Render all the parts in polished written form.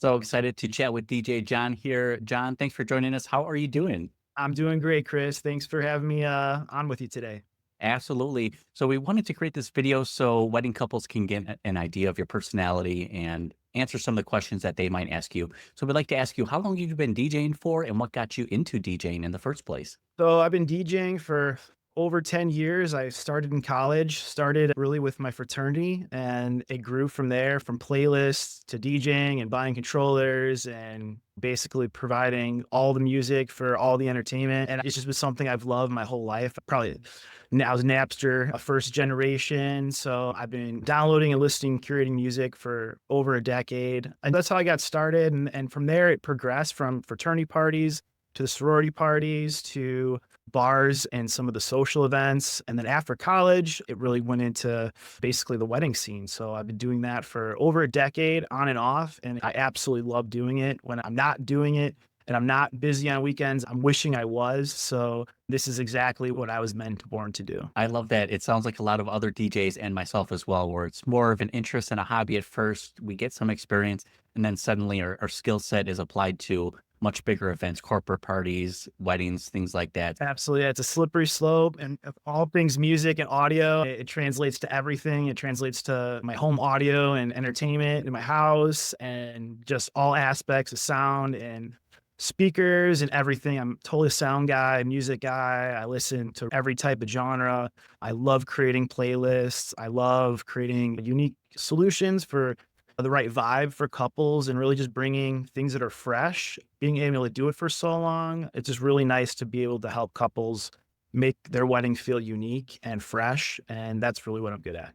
So excited to chat with DJ John here. John, thanks for joining us. How are you doing? I'm doing great, Chris. Thanks for having me on with you today. Absolutely. So we wanted to create this video so wedding couples can get an idea of your personality and answer some of the questions that they might ask you. So we'd like to ask you, how long have you been DJing for and what got you into DJing in the first place? So I've been DJing for over 10 years. I started in college, started really with my fraternity, and it grew from there from playlists to DJing and buying controllers and basically providing all the music for all the entertainment. And it's just been something I've loved my whole life. Probably now was Napster, a first generation. So I've been downloading and listening, curating music for over a decade. And that's how I got started. And from there, it progressed from fraternity parties to the sorority parties, to bars and some of the social events. And then after college, it really went into basically the wedding scene. So I've been doing that for over a decade on and off. And I absolutely love doing it. When I'm not doing it and I'm not busy on weekends, I'm wishing I was. So this is exactly what I was born to do. I love that. It sounds like a lot of other DJs and myself as well, where it's more of an interest and a hobby at first. We get some experience, and then suddenly our skill set is applied to much bigger events, corporate parties, weddings, things like that. Absolutely. Yeah, it's a slippery slope. And of all things music and audio, it translates to everything. It translates to my home audio and entertainment in my house and just all aspects of sound and speakers and everything. I'm totally a sound guy, music guy. I listen to every type of genre. I love creating playlists. I love creating unique solutions for the right vibe for couples and really just bringing things that are fresh, being able to do it for so long. It's just really nice to be able to help couples make their wedding feel unique and fresh. And that's really what I'm good at.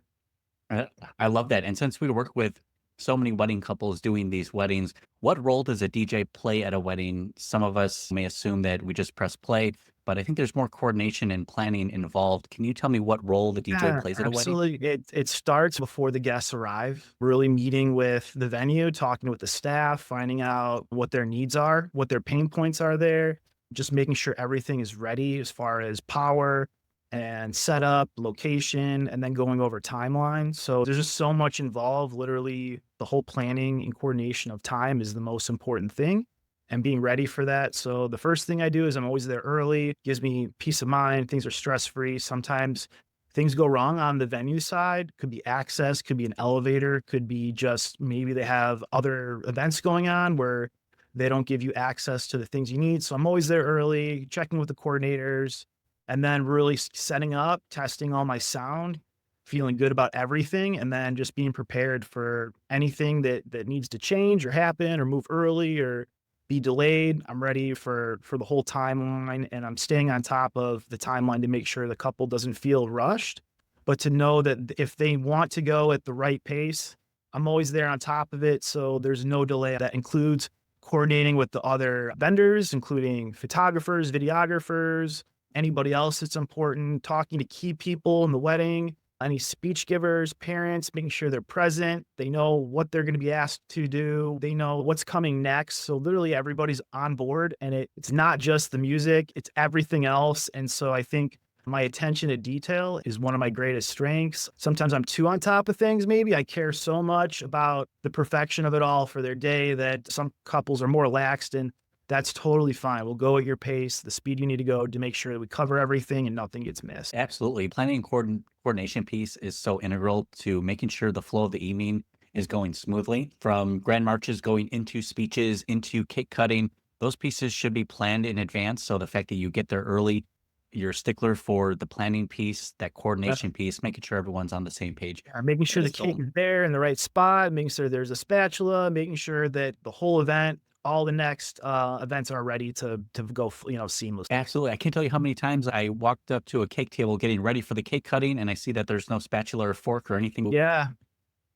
Uh, I love that. And since we work with so many wedding couples doing these weddings, what role does a DJ play at a wedding? Some of us may assume that we just press play, but I think there's more coordination and planning involved. Can you tell me what role the DJ Yeah, plays at a wedding? absolutely. It starts before the guests arrive, really meeting with the venue, talking with the staff, finding out what their needs are, what their pain points are there, just making sure everything is ready as far as power and setup, location, and then going over timeline. So there's just so much involved. Literally, the whole planning and coordination of time is the most important thing and being ready for that. So the first thing I do is I'm always there early, gives me peace of mind. Things are stress free. Sometimes things go wrong on the venue side, could be access, could be an elevator, could be just maybe they have other events going on where they don't give you access to the things you need. So I'm always there early, checking with the coordinators, and then really setting up, testing all my sound, feeling good about everything, and then just being prepared for anything that needs to change or happen or move early or be delayed. I'm ready for the whole timeline, and I'm staying on top of the timeline to make sure the couple doesn't feel rushed, but to know that if they want to go at the right pace, I'm always there on top of it, so there's no delay. That includes coordinating with the other vendors, including photographers, videographers, anybody else that's important, talking to key people in the wedding, any speech givers, parents, making sure they're present. They know what they're going to be asked to do. They know what's coming next. So literally everybody's on board and it's not just the music, it's everything else. And so I think my attention to detail is one of my greatest strengths. Sometimes I'm too on top of things. Maybe I care so much about the perfection of it all for their day that some couples are more laxed, and that's totally fine. We'll go at your pace, the speed you need to go to make sure that we cover everything and nothing gets missed. Absolutely. Planning and coordination piece is so integral to making sure the flow of the evening is going smoothly from grand marches going into speeches, into cake cutting. Those pieces should be planned in advance. So the fact that you get there early, you're a stickler for the planning piece, that coordination piece, making sure everyone's on the same page. Making That sure the is cake so is there in the right spot, making sure there's a spatula, making sure that the whole event, all the next events are ready to go, seamless. absolutely. I can't tell you how many times I walked up to a cake table getting ready for the cake cutting and I see that there's no spatula or fork or anything. Yeah,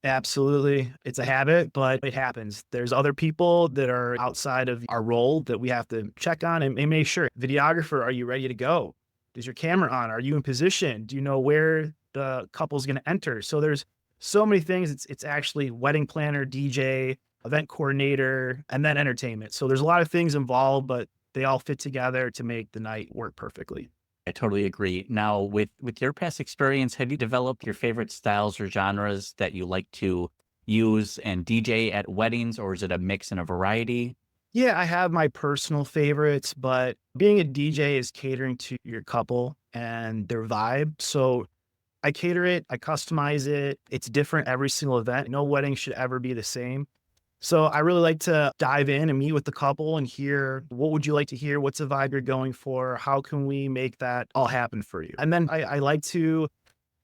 absolutely. It's a habit, but it happens. There's other people that are outside of our role that we have to check on and make sure. Videographer, are you ready to go? Is your camera on? Are you in position? Do you know where the couple's going to enter? So there's so many things. It's actually wedding planner, DJ, event coordinator, and then entertainment. So there's a lot of things involved, but they all fit together to make the night work perfectly. I totally agree. Now, with your past experience, have you developed your favorite styles or genres that you like to use and DJ at weddings, or is it a mix and a variety? Yeah, I have my personal favorites, but being a DJ is catering to your couple and their vibe. So I cater it, I customize it. It's different every single event. No wedding should ever be the same. So I really like to dive in and meet with the couple and hear what would you like to hear? What's the vibe you're going for? How can we make that all happen for you? And then I like to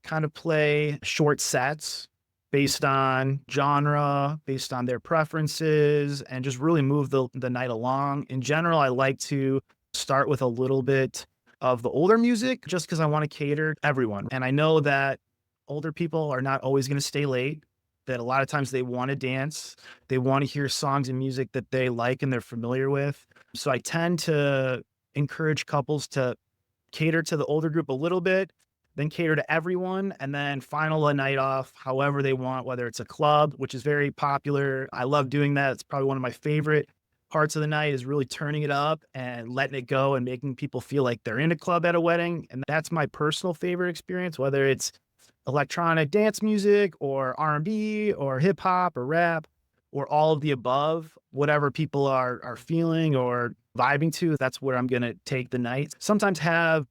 kind of play short sets based on genre, based on their preferences, and just really move the night along. In general, I like to start with a little bit of the older music just because I want to cater to everyone. And I know that older people are not always going to stay late, that a lot of times they want to dance, they want to hear songs and music that they like and they're familiar with. So I tend to encourage couples to cater to the older group a little bit, then cater to everyone, and then final a night off however they want, whether it's a club, which is very popular. I love doing that. It's probably one of my favorite parts of the night is really turning it up and letting it go and making people feel like they're in a club at a wedding. And that's my personal favorite experience, whether it's electronic dance music or R&B or hip hop or rap or all of the above, whatever people are feeling or vibing to, that's where I'm gonna take the night. Sometimes have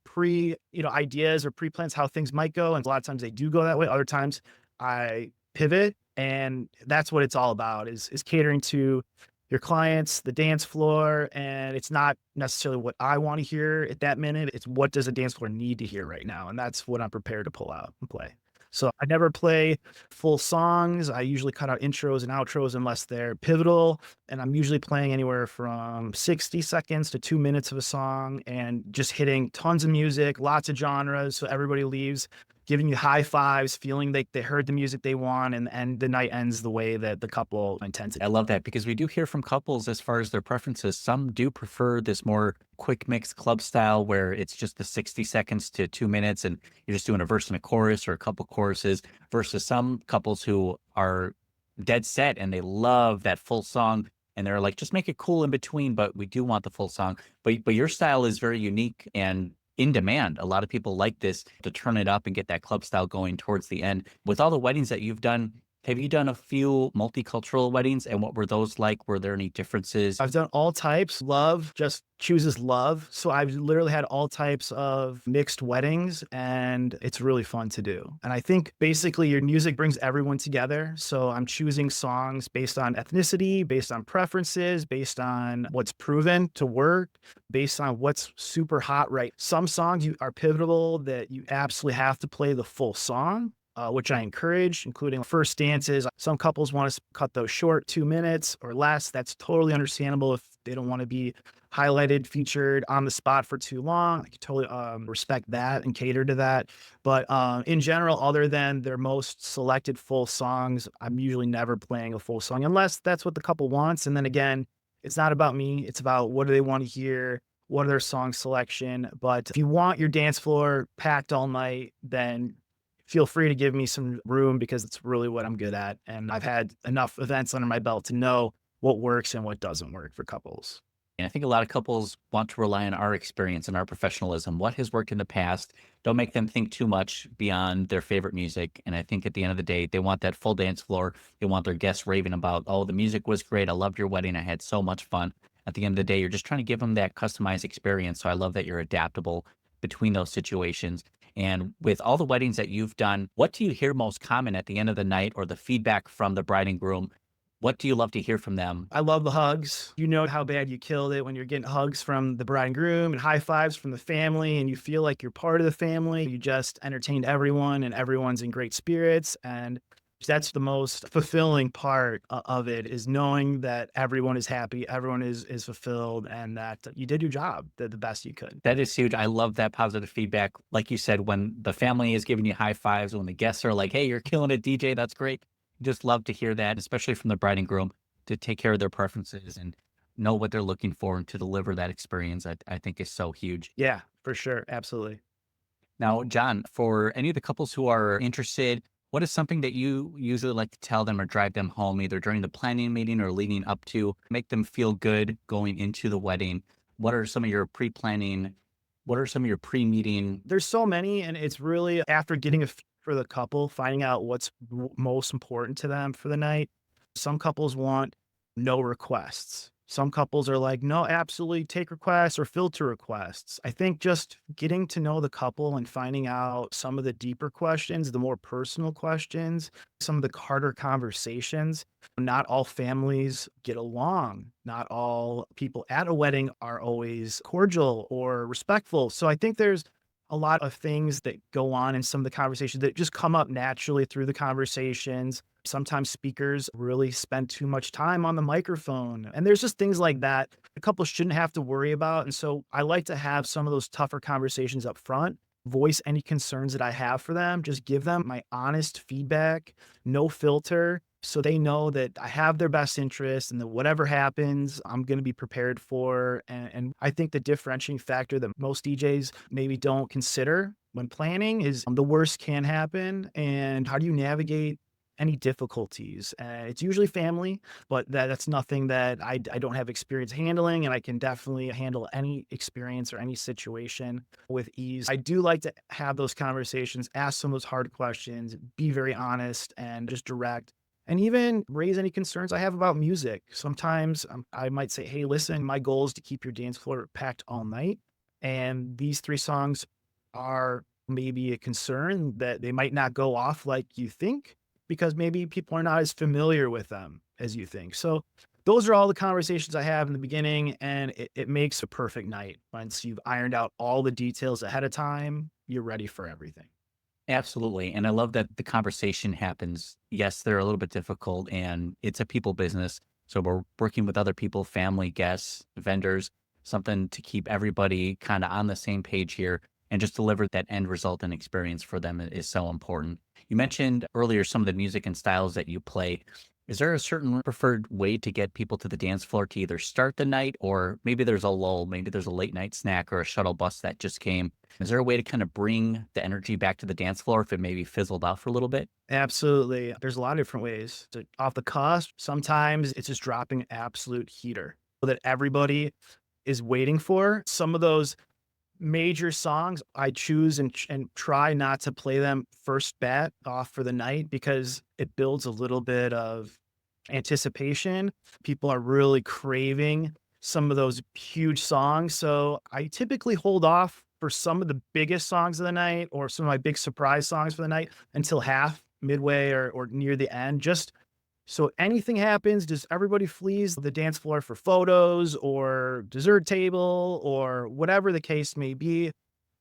ideas or pre-plans how things might go, and a lot of times they do go that way. Other times I pivot, and that's what it's all about is catering to your clients, the dance floor, and it's not necessarily what I want to hear at that minute. It's what does the dance floor need to hear right now, and that's what I'm prepared to pull out and play. So I never play full songs. I usually cut out intros and outros unless they're pivotal. And I'm usually playing anywhere from 60 seconds to 2 minutes of a song and just hitting tons of music, lots of genres. So everybody leaves giving you high fives, feeling like they heard the music they want, and the night ends the way that the couple intended. I love that because we do hear from couples as far as their preferences. Some do prefer this more quick mix club style where it's just the 60 seconds to 2 minutes and you're just doing a verse and a chorus or a couple choruses versus some couples who are dead set and they love that full song and they're like, just make it cool in between, but we do want the full song. But your style is very unique and in demand. A lot of people like this to turn it up and get that club style going towards the end. With all the weddings that you've done, have you done a few multicultural weddings? And what were those like? Were there any differences? I've done all types. Love just chooses love. So I've literally had all types of mixed weddings, and it's really fun to do. And I think basically your music brings everyone together. So I'm choosing songs based on ethnicity, based on preferences, based on what's proven to work, based on what's super hot right. Some songs are pivotal that you absolutely have to play the full song, which I encourage, including first dances. Some couples want to cut those short, 2 minutes or less. That's totally understandable if they don't want to be highlighted, featured on the spot for too long. I can totally respect that and cater to that. But in general, other than their most selected full songs, I'm usually never playing a full song unless that's what the couple wants. And then again, it's not about me. It's about what do they want to hear? What are their song selection? But if you want your dance floor packed all night, then feel free to give me some room because it's really what I'm good at. And I've had enough events under my belt to know what works and what doesn't work for couples. And I think a lot of couples want to rely on our experience and our professionalism. What has worked in the past? Don't make them think too much beyond their favorite music. And I think at the end of the day, they want that full dance floor. They want their guests raving about, oh, the music was great. I loved your wedding. I had so much fun. At the end of the day, you're just trying to give them that customized experience. So I love that you're adaptable between those situations. And with all the weddings that you've done, what do you hear most common at the end of the night or the feedback from the bride and groom? What do you love to hear from them? I love the hugs. You know how bad you killed it when you're getting hugs from the bride and groom and high fives from the family, and you feel like you're part of the family. You just entertained everyone and everyone's in great spirits. And that's the most fulfilling part of it is knowing that everyone is happy, everyone is fulfilled, and that you did your job the best you could. That is huge. I love that positive feedback. Like you said, when the family is giving you high fives, when the guests are like, hey, you're killing it, DJ, that's great. Just love to hear that, especially from the bride and groom to take care of their preferences and know what they're looking for and to deliver that experience. I think is so huge. Yeah, for sure. Absolutely. Now, John, for any of the couples who are interested, what is something that you usually like to tell them or drive them home, either during the planning meeting or leading up to, make them feel good going into the wedding? What are some of your pre-planning? What are some of your pre-meeting? There's so many, and it's really after getting for the couple, finding out what's most important to them for the night. Some couples want no requests. Some couples are like, no, absolutely take requests or filter requests. I think just getting to know the couple and finding out some of the deeper questions, the more personal questions, some of the harder conversations. Not all families get along. Not all people at a wedding are always cordial or respectful. So I think there's a lot of things that go on in some of the conversations that just come up naturally through the conversations. Sometimes speakers really spend too much time on the microphone. And there's just things like that a couple shouldn't have to worry about. And so I like to have some of those tougher conversations up front, voice any concerns that I have for them, just give them my honest feedback, no filter, so they know that I have their best interest and that whatever happens, I'm going to be prepared for. And I think the differentiating factor that most DJs maybe don't consider when planning is the worst can happen. And how do you navigate any difficulties? It's usually family, but that's nothing that I don't have experience handling. And I can definitely handle any experience or any situation with ease. I do like to have those conversations, ask some of those hard questions, be very honest and just direct and even raise any concerns I have about music. Sometimes I might say, hey, listen, my goal is to keep your dance floor packed all night. And these three songs are maybe a concern that they might not go off like you think because maybe people are not as familiar with them as you think. So, those are all the conversations I have in the beginning, and it makes a perfect night. Once you've ironed out all the details ahead of time, you're ready for everything. Absolutely. And I love that the conversation happens. Yes, they're a little bit difficult and it's a people business. So we're working with other people, family, guests, vendors, something to keep everybody kind of on the same page here and just deliver that end result and experience for them is so important. You mentioned earlier some of the music and styles that you play. Is there a certain preferred way to get people to the dance floor to either start the night or maybe there's a lull, maybe there's a late night snack or a shuttle bus that just came? Is there a way to kind of bring the energy back to the dance floor if it maybe fizzled out for a little bit? Absolutely. There's a lot of different ways to off the cuff. Sometimes it's just dropping an absolute heater that everybody is waiting for. Some of those major songs, I choose and try not to play them first bat off for the night because it builds a little bit of anticipation. People are really craving some of those huge songs. So I typically hold off for some of the biggest songs of the night or some of my big surprise songs for the night until half, midway, or near the end, just so anything happens, does everybody flees the dance floor for photos or dessert table or whatever the case may be,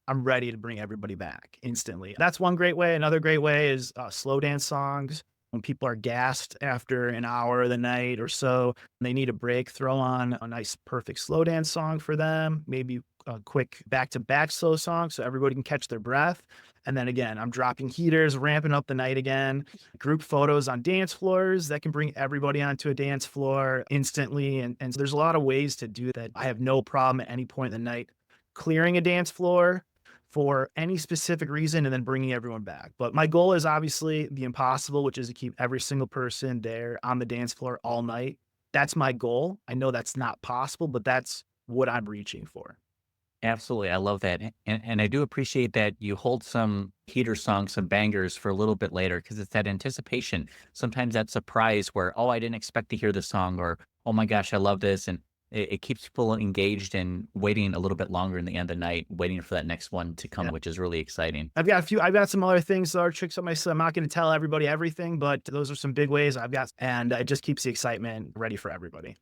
I'm ready to bring everybody back instantly. That's one great way. Another great way is slow dance songs. When people are gassed after an hour of the night or so, and they need a break, throw on a nice, perfect slow dance song for them. Maybe a quick back to back slow song so everybody can catch their breath. And then again, I'm dropping heaters, ramping up the night again. Group photos on dance floors that can bring everybody onto a dance floor instantly. And so there's a lot of ways to do that. I have no problem at any point in the night clearing a dance floor for any specific reason and then bringing everyone back. But my goal is obviously the impossible, which is to keep every single person there on the dance floor all night. That's my goal. I know that's not possible, but that's what I'm reaching for. Absolutely. I love that. And I do appreciate that you hold some heater songs, some bangers for a little bit later because it's that anticipation. Sometimes that surprise where, oh, I didn't expect to hear this song or, oh my gosh, I love this. And it keeps people engaged and waiting a little bit longer in the end of the night, waiting for that next one to come, Yeah. which is really exciting. I've got some other things that are tricks up my sleeve. I'm not going to tell everybody everything, but those are some big ways I've got, and it just keeps the excitement ready for everybody.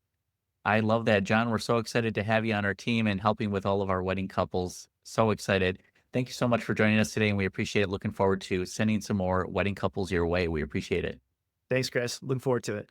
I love that, John. We're so excited to have you on our team and helping with all of our wedding couples. So excited. Thank you so much for joining us today, and we appreciate it. Looking forward to sending some more wedding couples your way. We appreciate it. Thanks, Chris. Looking forward to it.